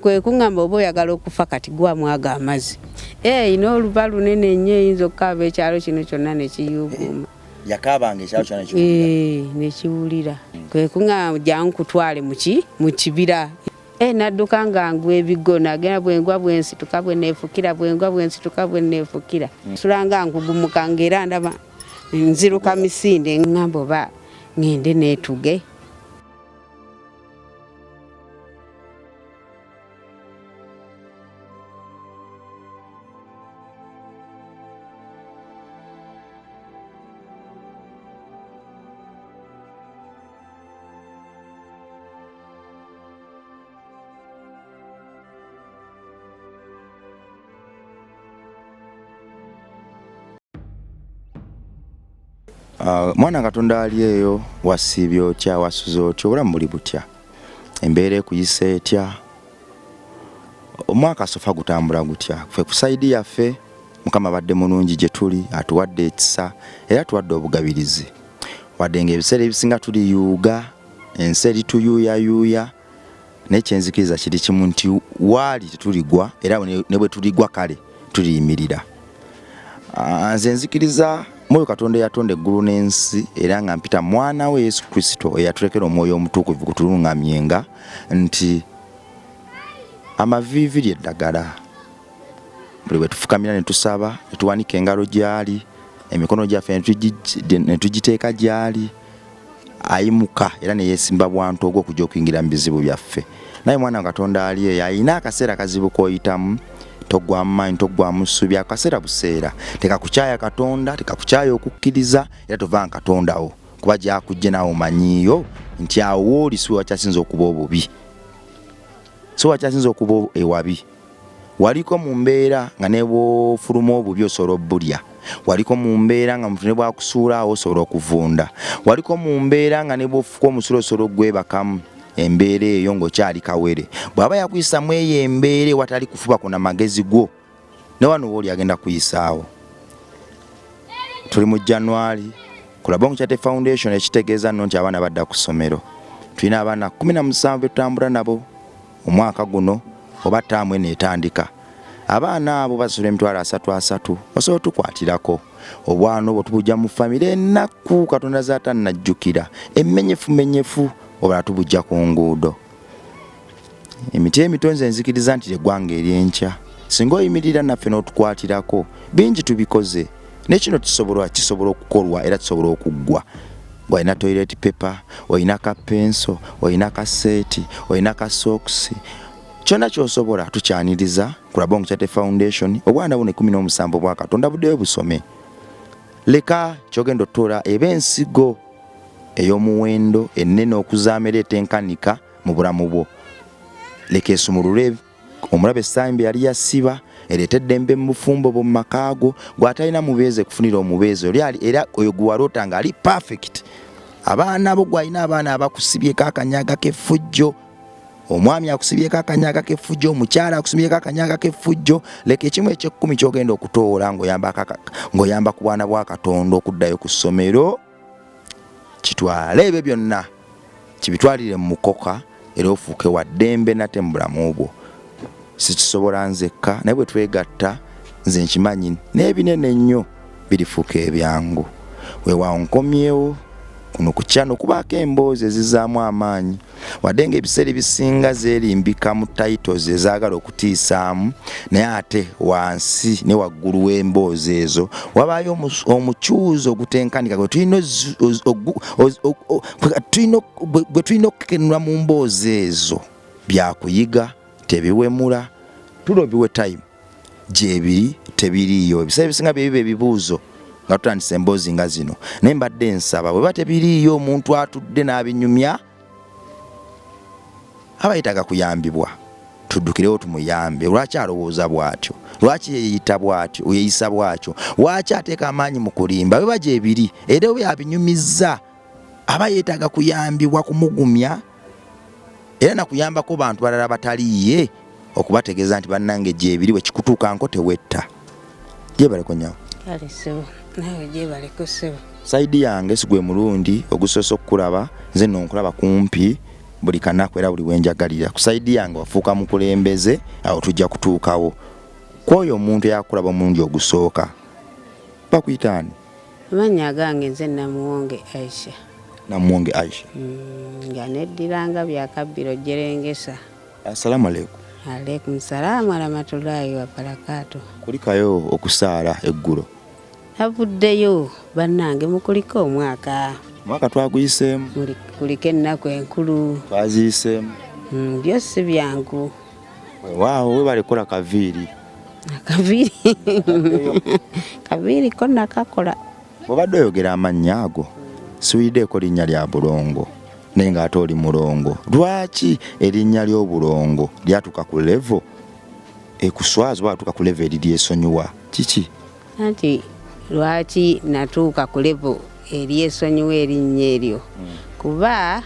kwe kungamba obo oyagala okufa kati gwa mwaga amazi ino oluba lunene nnyo eyinza okukaaba ekyalo kino kyonna ne kiyuuguuma yakabanga ekyalo kyonna ne kiwulira kwe kungamba jangu kutwale mu kibira nadduka nga ngwa ebigo nagenda bwengwa bwensituka bweneefukira bwengwa bwensituka bweneefukira sulanga nkugumuka ng'era ndaba nziruka misinde ngamba oba ngende neetuge mwana Katonda ali eyo wasiibye otya wasuze otya obulamu buli butya embeera ekuyisa etya omwaka sofa gutambula gutya ffe ku saidi yaffe Mukama badde mulungi gye tuli atuwadde ekisa era tuwadde obugabirizi wadde ng'ebiseera ebisinga tuli yuuga ensi erituyuuyayuuya n'ekyenzikiriza kiri kimu nti waali tetuligwa era ne bwe tuligwa kale tuliyimirira nze nzikiriza Mwoyo Katonda yatonda eggulu n'ensi era nga mpita mwana we Yesu Kristo eyatulekera omwoyo omutukuvu kutulungamyenga nti amaviiviri eddagala buli bwe tufukamira ne tusaba ne tuwanika engalo gy'ali emikono gyaffe ne tugiteeka gy'ali ayimuka era ne yeesimba bwantu ogw'okujja okuyingira mu bizibu byaffe naye mwana Katonda ali eyo ayina akaseera kazibu k'oyitamu togwa amaanyi togwa musubi akaseera buseera tekakukyaya Katonda tekakukyaya okukkiriza era tovanga Katondawo kuba gyakujje nawe omanyiyo nti awo oli siwe wakyasinza okuba obubi siwe wakyasinza okuba ewabi waliko mu mbeera nga ne bw'ofuluma obubi osobola obbulya waliko mu mbeera nga muntu ne bwakusuulaawo osobola okuvunda waliko mu mbeera nga ne bw'ofuka omusulo osobola ogwebakamu embeera eyo ng'okyali kawere bw'aba yakuyisamu eyo embeera watali kufuba kuna magezi go ne wano oli agenda kuyisaawo tuli mu January ku Labongo Charity Foundation ekitegeeza nno nti abaana badda ku ssomero tulina abaana 17 betutambula nabo omwaka guno oba ttaamu eno etandika abaana abo basula emitwalo 3 osobola tukwatirako obwana obwo tubujja mu famire ennaku Katonda z'atannajjukira emmenyefu obala tubujja ku nguudo emiti emitonze nzikiriza nti eggwanga eryenkya singa oyimirira naffe n'otukwatirako bingi tubikoze nekino kisobola okukolwa era kisobola okuggwa ng'olina toilet paper olina ka penso olina ka seeti olina ka socks kyonna ky'osobola tukyaniriza ku Labongo Charity Foundation obwana buno 17 bwa Katonda buddeyo busome leka kyogenda otuula eba ensigo ey'omuwendo ennene okuzaamera etenkanika mu bulamu bwo leka esumulule omulabe Sambi yali yasiba ereetedde embe mu bufumbo bwo mu makaago gw'atalina mubeeze kufunira omubeezi oli era oyo gwewaloota ng'ali perfect abaana abo gw'alina abaana abakusibyeko akanyaga k'effujjo omwami akusibyeko akanyaga k'effujjo omukyala akusibyeko akanyaga k'effujjo leka ekimu eky'ekkumi ky'ogenda okutoola ng'oyamba ku bwana bwa Katonda okuddayo ku ssomero kitwale ebyo byonna kibitwalire mu mukoka era ofuuke wa ddembe nate mu bulamu bwo sikisobola nzekka naye bwe twegatta nze nkimanyi n'ebinene nnyo birifuuka ebyangu weewaawo nkomyewo kuno ku kyano kubaako emboozi ezizaamu amaanyi wadde ng'ebiseera ebisinga zeerimbika mu titles ezaagala okutiisaamu naye ate wansi ne waggulu w'emboozi ezo wabaayo omukyuzi ogutenkanika gwe tulina okukenula mu mboozi ezo byakuyiga tebiwemula tulobiwe time gyebiri tebiriiyo ebiseera ebisinga byebiba ebibuuzo nga tutandise emboozi nga zino naye mbadde nsaba bwe batebiriiyo omuntu atudde n'abinyumya abayitaga kuyambibwa tuddukirewo tumuyambe lwaki alowooza bw'atyo lwaki yeyisa bw'atyo lwaki ateeka amaanyi mu kulimba biba gyebiri era bwe abinyumizza aba yeetaaga kuyambibwa kumugumya era nakuyambako bantu balala bataliiye okubategeeza nti bannange gyebiri bwe kikutuukanko tewetta gyebaleko nyawo nawe gyebaleko sebo saidi yange sigwe mulundi ogusoose okukulaba nze nno nkulaba kumpi buli kanaku era buli wenjagalira kusaidi yange wafuuka mukulembeze awo tujja kutuukawo kwoyo omuntu eyakulaba omulundi ogusooka bakuyitaani? Amanya gange nze Namuwonge Aisha. Namuwonge Aisha. Nga neddiranga byakabbiro Jerengesa. Assalamu alaikum. Alaikum salaam wa rahmatullahi wa barakatuh. Kulikayo okusaala eggulo? Avuddeyo bannange mukuliko omwaka. Mwaka twaguyiseemu? Kuliko ennaku enkulu. Twaziyiseemu? Byose byangu. Waawo webale kola kaviiri. Kaviiri? Kaviiri ko nakakola. Bw'obadde oyogera amannya ago siwuliddeeko linnya lya Bulongo naye ng'ate oli mulongo. Lwaki erinnya ly'obulongo lyatuuka ku levo ekuswaza oba atuuka ku levo eriri esonyiwa kiki? Anti lwaki natuuka ku levo eryesonyiwa erinnya eryo? Kuba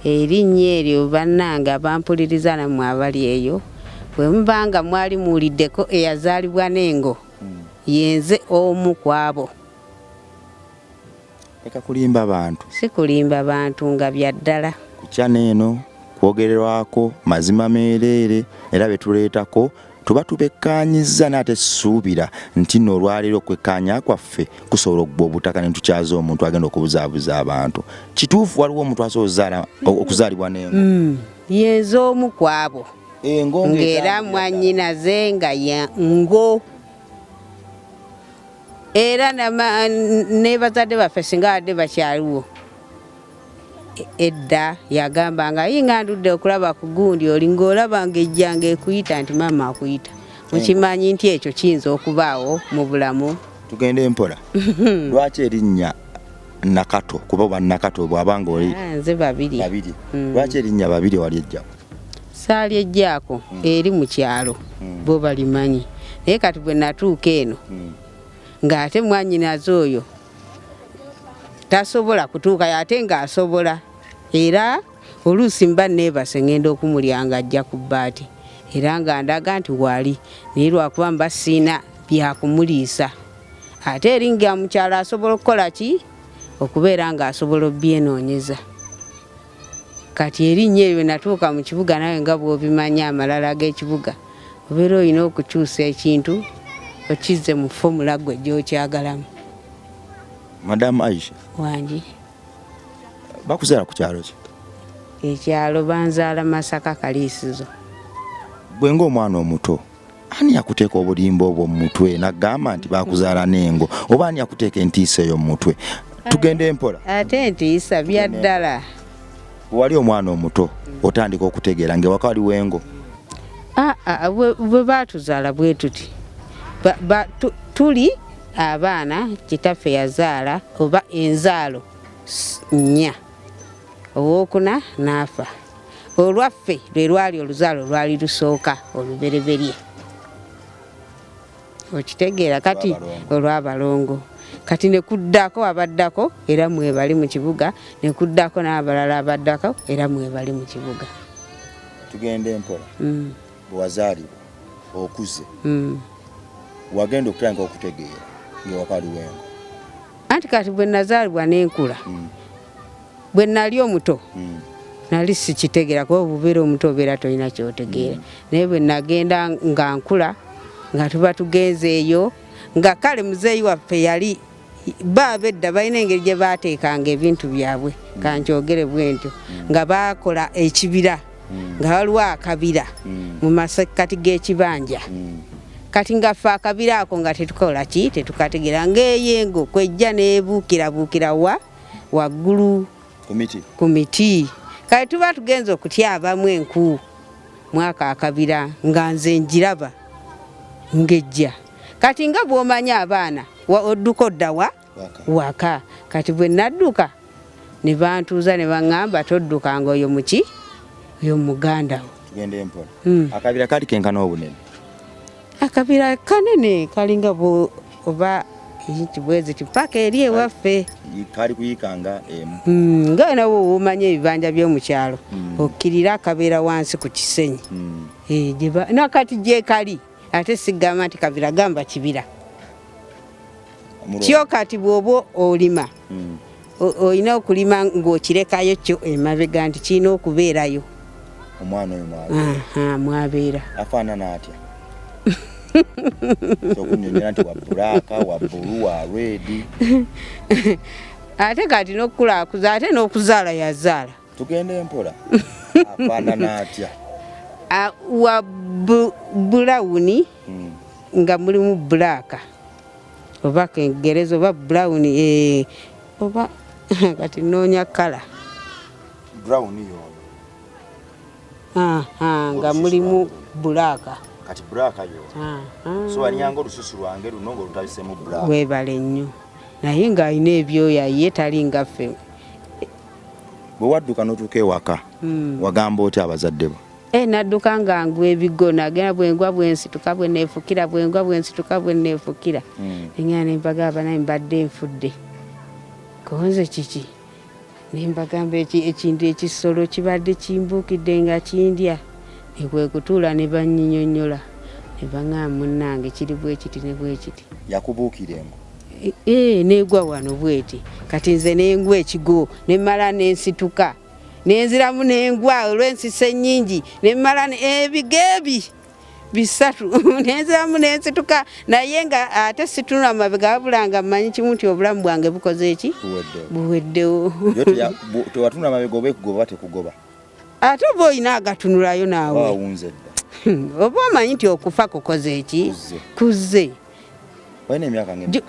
erinnya eryo bannange abampuliriza nammwe abali eyo bwe mubanga mwali muwuliddeko eyazaalibwa n'engo yenze omu ku abo. Leka kulimba bantu. Si kulimba bantu nga bya ddala. Kukya neeno kwogererwako mazima meereere era betuleetako tuba tubekkaanyiza n'ate suubira nti nno olwaleero okwekkaanya kwaffe kusobola okuba obutaka ne tukyaza omuntu agenda okubuzaabuza abantu. Kituufu waliwo omuntu asobola okuzaalibwa n'engo? Yenze omu ku abo. Ng'era mwannyinaze nga ya ngo. Era ne bazadde baffe singa badde bakyaliwo edda yagambanga yinga ndudde okulaba ku gundi oli ng'olaba ng'ejjanga ekuyita nti maama akuyita. Mukimanyi nti ekyo kiyinza okubaawo mu bulamu. Tugende mpola. Lwaki erinnya Nakato kuba oba Nakato bw'abanga oli? Nze babiri. Lwaki erinnya babiri wali ejjamu? Saali ejjaako eri mu kyalo bo balimanyi naye kati bwe natuuka eno ng'ate mwannyinaze oyo tasobola kutuuka ate ng'asobola era oluusi mba neebase ngenda okumulyanga ajja ku bbaati era nga ndaga nti wali naye lwakuba mba siina byakumuliisa ate eri nga mukyalo asobola okukola ki okubeera ng'asobola obyenoonyeza. Kati erinnya eryo natuuka mu kibuga nawe nga bw'obimanya amalala g'ekibuga obeera olina okukyusa ekintu okizze mu fomula gwe gy'okyagalamu. Madam Aisha wangi bakuzaala ku kyalo ki? Ekyalo banzaala Masaka Kaliisizo. Bwe ng'omwana omuto ani yakuteeka obulimba obwo mu mutwe n'agamba nti bakuzaala n'engo oba ani yakuteeka entiisa eyo mu mutwe? Tugende mpola. Ate entiisa bya ddala. Wali omwana omuto otandika okutegeera ng'ewaka waliwo engo? Bwe baatuzaala bwe tuti tuli abaana kitaffe yazaala oba enzaalo 4 owookuna n'afa. Olwaffe lwe lwali oluzaalo lwali lusooka olubereberye. Okitegeera kati olw'abalongo kati ne kuddako abaddako era mwebali mu kibuga ne kuddako n'abalala abaddako era mwebali mu kibuga. Tugende mpola. Bwe wazaalibwa okuze wagenda okutandika okutegeera ng'ewaka waliwo engo? Anti kati bwe nazaalibwa n'enkula bwe nali omuto nali sikitegeera kuba obubeera omuto obeera tolina kyotegeera naye bwe nagenda nga nkula nga tuba tugenze eyo nga kale muzeeyi waffe yali baabedda balina engeri gye baateekanga ebintu byabwe kankyogere bwentyo nga baakola ekibira nga waliwo akabira mu masekkati g'ekibanja kati nga ffe akabira ako nga tetukola ki tetukategeera ng'eyengo kwejja neebuukirabuukira waggulu ku miti kale tuba tugenza okutyabamu enku mwaka akabira nga nze njiraba ngejja kati nga bw'omanya abaana odduka oddawa waka kati bwe nadduka ne bantuuza ne baŋŋamba toddukanga oyo muki oyo muganda wo. Tugende mpola. Akabira kali kenkana obunene? Akabira kanene kalinga oba bwezi paka eri ewaffe kali kuyikanga emu nga nawe womanya ebibanja by'omu kyalo okkirira akabeera wansi ku kisenyi nakati gye kali ate sigamba nti kabira gamba kibira kyo kati bw'oba olima olina okulima ng'okirekayo kyo emabega nti kirina okubeerayo. Omwana oyo mwabeera afaanana atya? Okunyonyola nti wa bbulaaka, wa bbulu, wa redi. Ate kati n'okukula ate n'okuzaala yazaala. Tugende mpola. Afaanana atya? Wa bulawuni nga mulimu bbulaaka oba kengereza oba bulawuni oba kati noonya kala. Brown yo. Nga mulimu bbulaaka. Kati bbulaaka yo. So wanyanga olususu lwange luno ng'olutabisemu bbulaaka. Weebale nnyo. Naye ng'alina ebyoya ye tali nga ffe. Bwe wadduka n'otuuka ewaka wagamba otya abazadde bo? Nadduka nga ngwa ebigo nagenda bwengwa bwensituka bwe neefukira bwengwa bwensituka bwe neefukira. Engana ne mbagamba naye mbadde nfudde. Konze kiki? Ne mbagamba ekintu ekisolo kibadde kimbuukidde nga kindya. Ne kwe kutuula ne bannyinyonnyola. Ne baŋŋamba munnange kiri bwe kiti ne bwe kiti. Yakubuukira engo? Neegwa wano bweti. Kati nze n'engwa ekigo ne mmala n'ensituka. Nenziramu n'engwa olw'ensisa ennyingi ne mmala ebigeebi bisatu nenziramu n'ensituka naye nga ate situnula mabega wabula nga mmanyi kimu nti obulamu bwange bukoze eki? Buweddewo. Tewatunula mabega oba ekugoba tekugoba? Ate oba olina agatunulayo naawe. Wawunze dda. Oba omanyi nti okufa kukoze eki? Kuzze. Walina emyaka ng'emeka?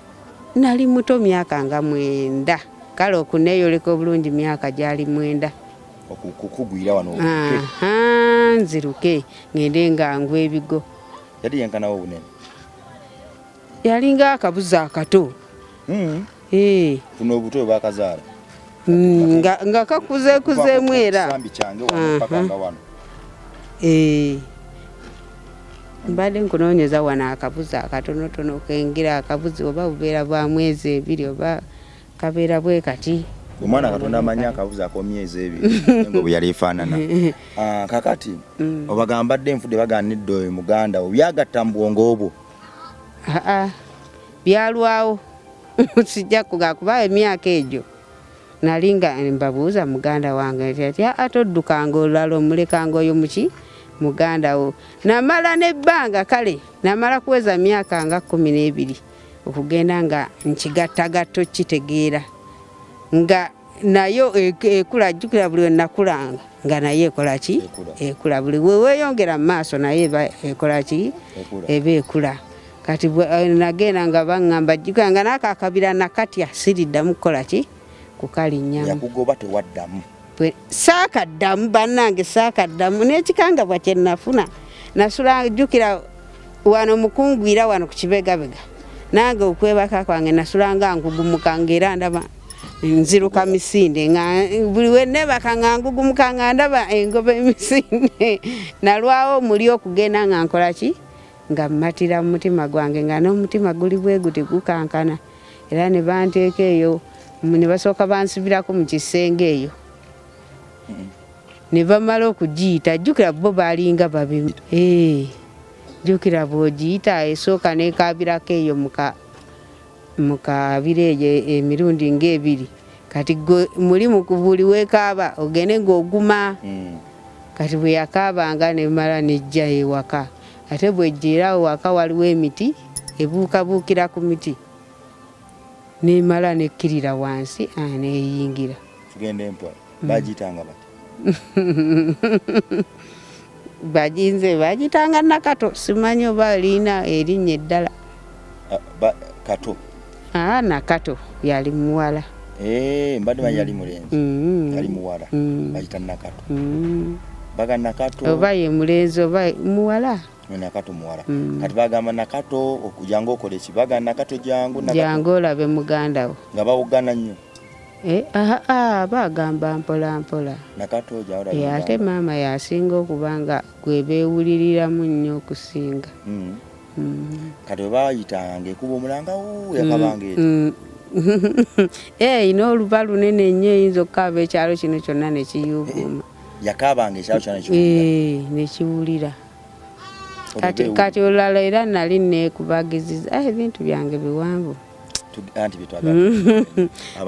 Nali muto myaka nga 9. Kale okuneeyoleka obulungi myaka gyali 9. Okukugwira wano nziruke ngende nga ngwa ebigo. Yali yenkanawo obunene? Yalinga akabuzi akato. Kuno obuto bwe bakazaala? Nga kakuzeekuzeemu era. Kisambi kyange wano paka nga wano. Mbadde nkunoonyeza wano akabuzi akatonotono kengira akabuzi oba bubeera bwa mwezi 2 oba kabeera bwe kati. Omwana Katonda amanyi akabuzi ak'emyezi 2 ngo bwe yali efaanana. Kakati obagamba dde nfudde baganidde oyo muganda wo byagatta mu bwongo obwo? Byalwawo sijja kuba emyaka egyo nali nga mbabuuza muganda wange ati atoddukanga olulala omulekanga oyo muki muganda wo. Namala n'ebbanga kale namala kuweza myaka nga 12 okugenda nga nkigattagatto kitegeera nga nayo ekula jjukira buli nakulanga nga naye ekola ki? Ekula buli weeyongera mu maaso naye ekola ki? Eba ekula. Kati nagenda nga baŋŋamba jjukira nga naako akabira nakatya siriddamu kukola ki? Kukalinnyamu. Yakugoba tewaddamu? Saakaddamu bannange saakaddamu n'ekikangabwa kye nafuna nasula jjukira wano mukungwira wano ku kibegabega nange okwebaka kwange nasulanga ngugumuka ng'era ndaba nziruka misinde nga buli we nebaka nga ngugumuka nga ndaba engobe emisinde nalwawo muli okugenda nga nkola ki? Nga mmatira mu mutima gwange nga n'omutima guli bwe guti gukankana era ne banteeka eyo ne basooka bansibirako mu kisenge eyo. Ne bamala okugiyita jjukira bo baalinga babiri. Jjukira bw'ogiyita esooka n'ekaabirako eyo mu kabira eyo emirundi ng'ebiri. Kati muli mu buli weekaaba ogende ng'oguma. Kati bwe yakaabanga ne mala nejja ewaka. Ate bw'ejjira waka waliwo emiti ebuukabuukira ku miti. Ne mala nekkirira wansi neeyingira. Tugende mpola. Bagiyitanga bati? Bagiyitanga Nakato. Simanyi oba liina erinnya eddala. Kato? Nakato yali muwala. Mbadde manyi yali mulenzi. Yali muwala. Bagiyita Nakato. Baga Nakato. Oba ye mulenzi oba muwala. Nakato muwala. Kati bagamba Nakato okujanga okola eki? Baga Nakato jangu. Jangu olabe muganda wo. Nga bawugana nnyo? Bagamba mpola mpola. Nakato gy'olabe. Ate maama yasinga okuba nga gwe beewuliriramu nnyo okusinga. Kati bwe baayitanga ekuba omulanga yakabanga eti? N'oluba lunene nnyo eyinza okukaaba ekyalo kino kyonna ne kiyuuguuma. Yakaabanga ekyalo kyonna nekiwulira? Ne kiwulira. Kati olulala era nali neekubagiziza ebintu byange biwanvu.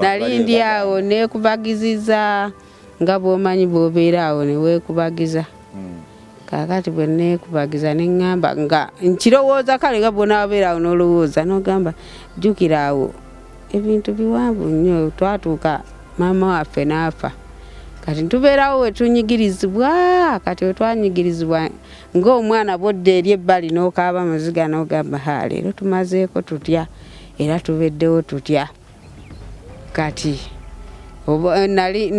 nali ndi awo neekubagiziza nga bw'omanyi bw'obeera awo ne weekubagiza. Kaakati bwe neekubagiza ne ŋŋamba nga nkirowooza kale nga bw'onaabeera awo n'olowooza n'ogamba jjukira awo ebintu biwanvu nnyo twatuuka maama waffe n'afa. Kati tubeerawo we tunyigirizibwa, kati we twanyigirizibwa ng'omwana bw'odda eri ebbali n'okaaba amaziga n'ogamba leero tumazeeko tutya era tubeddewo tutya. Kati nali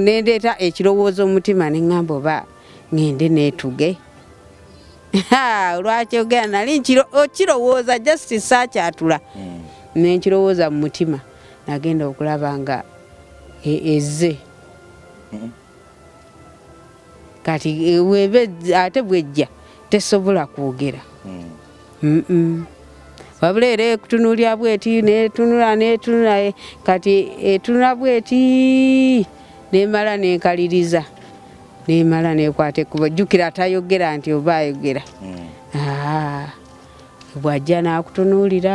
nendeeta ekirowoozo mu mutima ne ŋŋamba oba ŋŋende neetuge. Lwaki ogera nali okirowooza just saakyatula ne nkirowooza mu mutima nagenda okulaba nga ezze. Kati webe ate bwejja tesobola kwogera. Wabula era ekutunuulya bweti netunula kati etunula bweti nemala nenkaliriza nemala nekwata ekkubo jjukira tayogera nti oba ayogera. Bw'ajja n'akutunuulira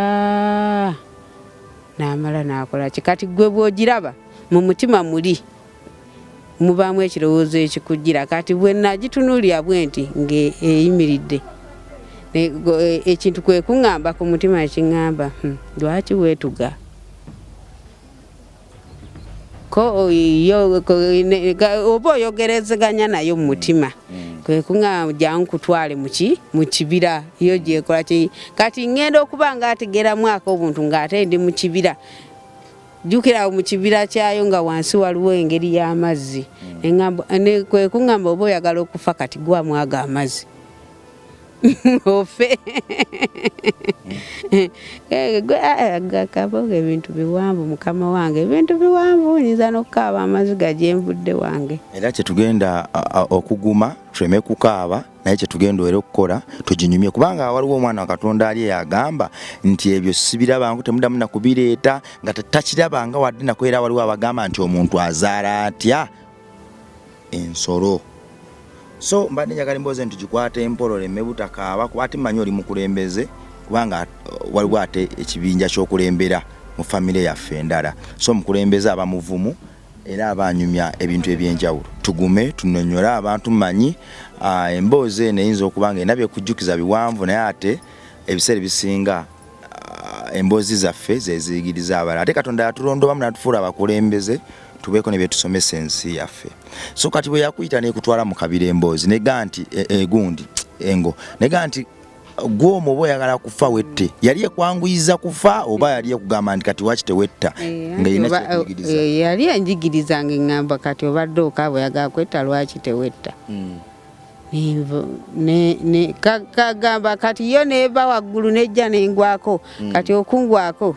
n'amala n'akola ki. Kati gwe bw'ogiraba mu mutima muli mubaamu ekirowoozo ekikujjira. Kati bwe nagitunuulira bwe nti ng'eyimiridde ekintu kwe kuŋŋamba ku mutima ekiŋŋamba lwaki weetuga oba oyogerezeganya nayo mu mutima kwe kuŋŋamba jangu kutwale mu kibira yo gyekola ki. Kati ŋŋenda okuba ng'ategeera mwaka obuntu ng'ate ndi mu kibira. Jjukira mu kibira kyayo nga wansi waliwo engeri y'amazzi. Kwe kuŋŋamba oba oyagala okufa kati gwamu ago amazzi ofe. Kaboga ebintu biwanvu mukama wange, ebintu biwanvu nyinza n'okukaaba amaziga gye nvudde wange. Era kyetugenda okuguma tuleme kukaaba naye kyetugenda era okukola tuginyumye, kubanga waliwo omwana wa Katonda ali yagamba nti ebyo sibirabangu temuddamu nakubireeta nga takirabanga wadde nako. Era waliwo abagamba nti omuntu azaala atya ensolo. So mbadde njagala emboozi nti gikwate empolo lemme butakaaba kuba ate mmanyi oli mukulembeze kubanga waliwo ate ekibinja ky'okulembera mu famire yaffe endala. So mukulembeze aba muvumu era abanyumya ebintu ebyenjawulo. Tugume tunonyole abantu mmanyi emboozi eno eyinza okuba nga enabye kujjukiza biwanvu naye ate ebiseera bisinga emboozi zaffe zeziyigiriza abalala. Ate Katonda yatulonda obamu n'atufuula abakulembeze tubeeko ne byetusomesa ensi yaffe. So kati bwe yakuyita nekutwala mu kabira emboozi nega nti gundi engo nega nti gw'omwo oba oyagala kufa wette yali ekwanguyiza kufa oba yali ekugamba nti kati waki tewetta nga yali enjigiriza ng'eŋŋamba kati obadde okaaba oyagala kwetta lwaki tewetta. Kagamba kati yo neeva waggulu nejja nengwako kati okungwako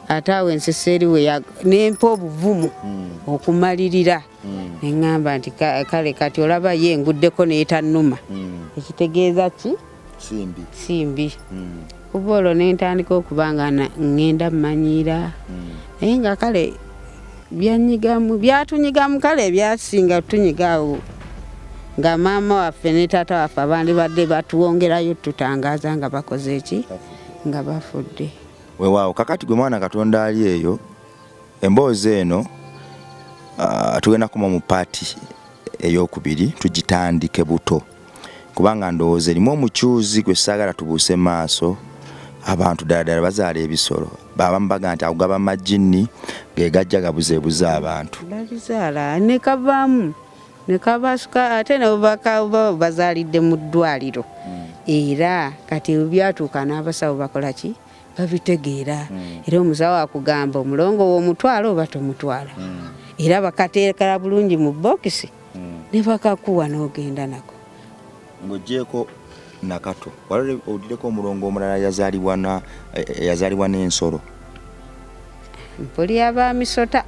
ate awo ensisi eriwe nempa obuvumu okumalirira neŋŋamba nti kale kati olaba ye enguddeko neetannuma. Ekitegeeza ki? Simbi. Kuba olwo nentandika okuba nga ŋŋenda mmanyiira naye nga kale byatunyigamu kale ebyasinga tunyigaawo nga maama waffe ne taata waffe abandi badde batuwongerayo tutangaaza nga bakoze eki nga bafudde. Weewaawo kakati gwe mwana Katonda ali eyo emboozi eno tugenda kuma mu paati ey'okubiri tugitandike buto kubanga ndowooza erimu omukyuzi gwe saagala tubuuse maaso. Abantu ddala bazaala ebisolo babamu baga nti agugaba majjini ge gajja gabuzeebuza abantu babizaala ne kavaamu ne kabasuka ate nabo bazaalidde mu ddwaliro. Era kati byatuuka n'abasawo bakola ki babitegeera. Era omusawo akugamba omulongo w'omutwala oba tomutwala. Era bakateekera bulungi mu bokisi ne bakakuwa n'ogenda nako. Ng'oggyeko nakato wali owulireko omulongo omulala yazaalibwa n'ensolo. Mpuli y'Abamisota.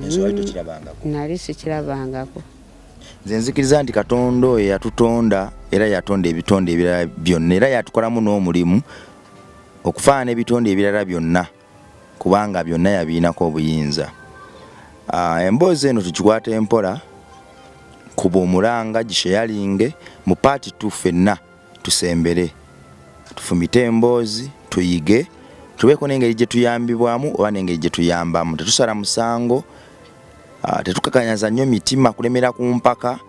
Ensolo tokirabangako? Nali sikirabangako. Nze nzikiriza nti Katonda oyo yatutonda era yatonda ebitonde ebirala byonna era yatukolamu n'omulimu okufaana ebitonde ebirala byonna kubanga byonna yabiinako obuyinza. Emboozi eno tugikwata empola kuba omulanga gisheyalinge mu paati tu ffenna tusembere tufumite emboozi tuyige tubeeko n'engeri gye tuyambibwamu oba n'engeri gye tuyambamu. Tetusala musango, tetukakanyaza nnyo mitima kulemera ku mpaka,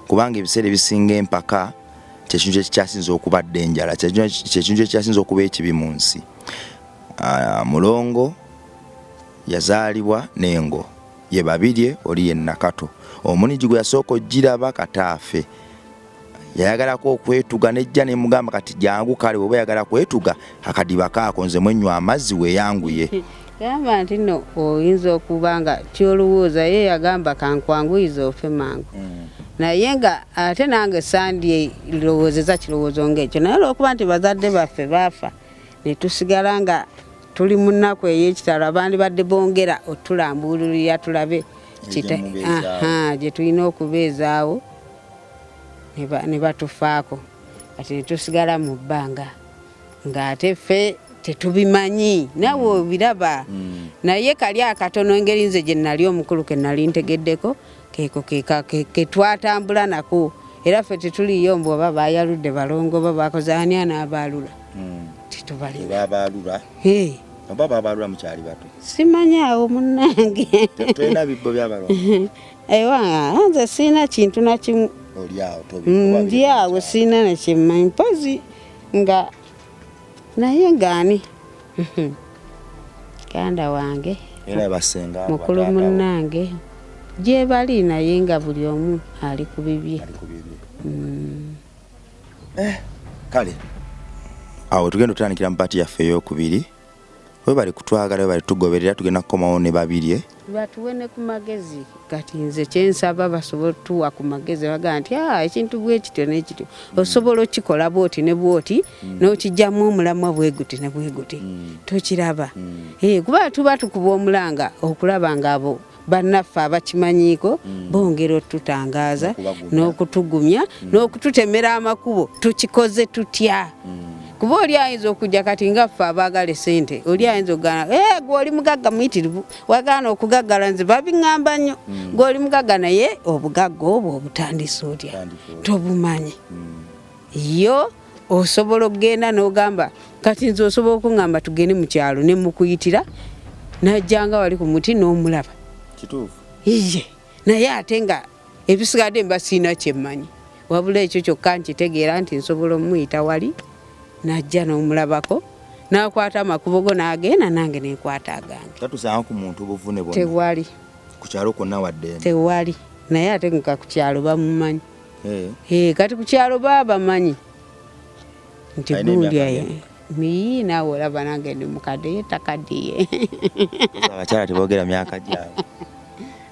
kubanga ebiseera ebisinga empaka kyekintu ekikyasinza okubadde enjala, kyekintu ekikyasinza okuba ekibi mu nsi. Mulongo yazaalibwa n'engo, ye babirye oli ye Nakato. Omunigi gwe yasooka ogiraba Kataafe, yayagalako okwetuga nejja nemugamba kati jangu kale bw'oba yagala kwetuga akadiba kaako nze mwenywa amazzi weeyanguye. Gamba nti nno oyinza okubanga kyolowooza ye yagamba kankwanguyiza ofe mangu. Naye nga ate nange sandye lowoozeza kirowoozo ng'ekyo, naye olw'okuba nti bazadde baffe baafa ne tusigala nga tuli mu nnaku ey'ekitalo, abandi badde bongera otulambululira tulabe gye tulina okubeezaawo ne batufaako, kati ne tusigala mu bbanga ng'ate ffe tetubimanyi nawe obiraba. Naye kali akatono engeri nze gye nali omukulu ke nali ntegeddeko keeko ke twatambula nako, era ffe tetuliyo mbu oba bayaludde balongo oba bakoze ani anaabalula tetubalira. Oba babalula mukyali bato simanyi awo munnange. Tulina bibbo byabalongo. Ewa nze siina kintu na kimu, ndi awo siina na kimmanyi mpozi nga naye ngani kanda wange mukulu munnange gye bali, naye nga buli omu ali ku bibye. Kale awo tugenda otandikira mu paati yaffe ey'okubiri. We bali kutwagala, we bali tugoberera, tugenda kukomawo ne babirye batuwene ku magezi. Kati nze kyensaba basobola tuwa ku magezi, baga nti ekintu bwe kityo n'ekityo osobola okikola bwoti ne bwoti n'okijjamu omulamwa bwe guti ne bwe guti tokiraba. Kuba tuba tukuba omulanga okulaba ng'abo bannaffe abakimanyiiko bongera otutangaaza n'okutugumya n'okututemera amakubo tukikoze tutya. Kuba oli ayinza okujja kati nga ffe abaagala ssente, oli ayinza okugana gwe oli mugagga muyitirivu, wagaana okugaggala nze babiŋŋamba nnyo. Gwe oli mugagga naye obugagga obwo obutandise otya tobumanyi. Yo osobola okugenda n'ogamba kati nze osobola okuŋŋamba tugende mu kyalo ne mukuyitira najjanga wali ku muti n'omulaba kituufu. Iye naye ate nga ebisigadde mba siina kyemmanyi, wabula ekyo kyokka nkitegeera nti nsobola omuyita wali najja n'omulabako n'akwata amakubo go n'agenda nange nekwata agange. Tatusanga ku muntu buvune bwonna tewali ku kyalo konna wadde tewali, naye ate nga ku kyalo bamumanyi. Kati ku kyalo baba bamanyi nti gundi miyi naawe olaba nange ndi mukadde ye takaddiye. Abakyala teboogera myaka gyabwe.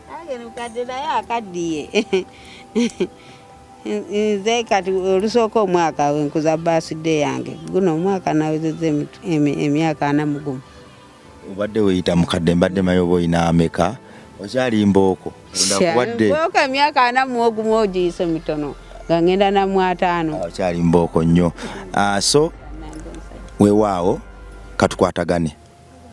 Nange ndi mukadde naye akaddiye. Nze kati olusooka omwaka wenkuza birthday yange, guno omwaka nawezezza emyaka 41. Obadde weyita mukadde, mbadde mayi oba oyina ameka? Okyali mbooko mbooko emyaka 41 ogiyise mitono nga ngenda na mu 5. Okyali mbooko nnyo. So weewaawo katukwatagane.